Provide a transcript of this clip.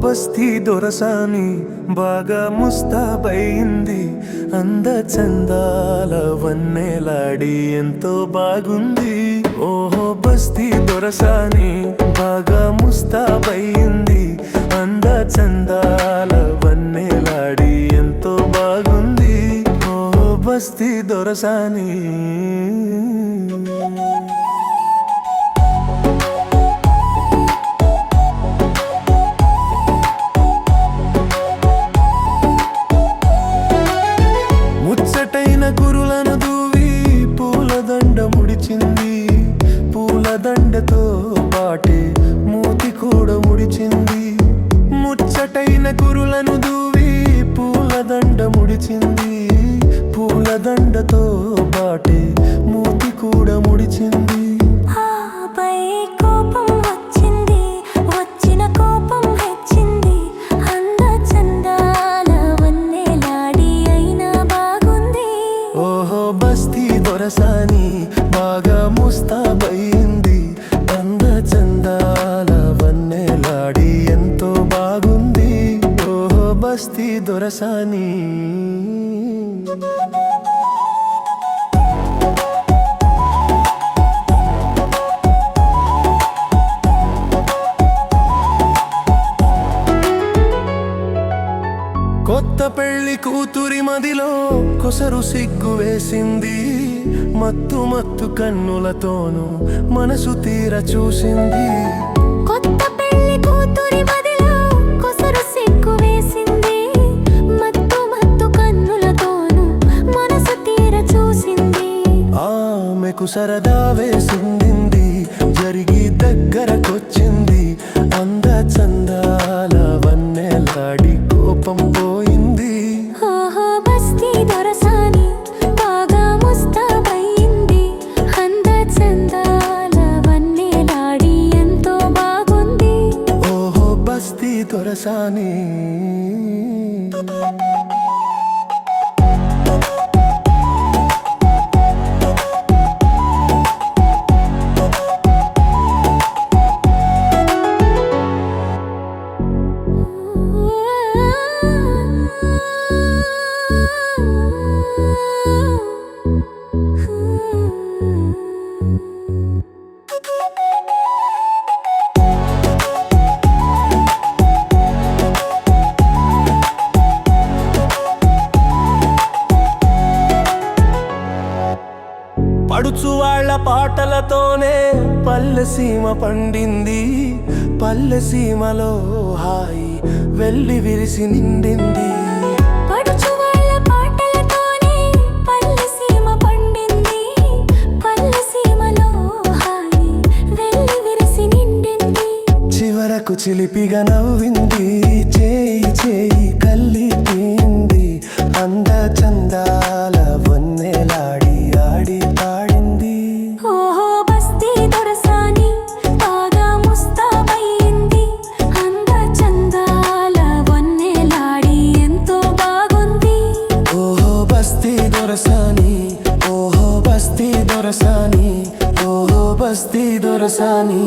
బస్తీ దొరసాని బాగా ముస్తాబయింది, అందచందాల వన్నెలాడి ఎంతో బాగుంది. ఓహో బస్తీ దొరసాని బాగా ముస్తాబయింది, అందచందాల వన్నెలాడి ఎంతో బాగుంది. ఓహో బస్తీ దొరసాని. ముచ్చటైన కురులను దూవి పూలదండ ముడిచింది, పూలదండతో పాటే మూతి కూడా ముడిచింది. ముచ్చటైన కురులను దూవి పూలదండ ముడిచింది, పూలదండతో పాటే మూతి కూడా ముడిచింది. బస్తీ దొరసాని బాగా ముస్తాబయింది, అందచందాల వన్నెలాడి ఎంతో బాగుంది. ఓహో బస్తీ దొరసాని. కొత్త పెళ్లి కూతురి మదిలో కొసరు సిగ్గు వేసింది, మత్తు మత్తు కన్నులతోనూ మనసు తీర చూసింది. కొత్త పెళ్లి కూతురి మదిలో కొసరు సిగ్గు వేసింది, మత్తు మత్తు కన్నులతోనూ మనసు తీర చూసింది. ఆమెకు సరదా వేసింది, జరిగి దగ్గరకొచ్చింది, అందచందాల వన్నెలాడి కోపం పోయింది. ఓహో బస్తీ దొరసాని బాగా ముస్తాబయింది, అందచందాల వన్నెలాడి ఎంతో బాగుంది. ఓహో బస్తీ దొరసాని. పడుచు వాళ్ళ పాటలతోనే పల్లెసీమ పండింది, పల్లెసీమలో హాయి వెళ్ళి విరిసి నిండింది. పడుచు వాళ్ళ పాటలతోనే పల్లెసీమ పండింది, పల్లెసీమలో హాయి వెళ్ళి విరిసి నిండింది. చివరకు చిలిపిగా నవ్వింది, చేయి చేయి కలిపింది, అందచందాల వన్నెలాడి ఆడి పాడింది. ఓహో బస్తీ దొరసాని బాగా ముస్తాబయింది, అందచందాల వన్నెలాడి ఎంతో బాగుంది. ఓహో బస్తీ దొరసాని, ఓహో బస్తీ దొరసాని, ఓహో బస్తీ దొరసాని.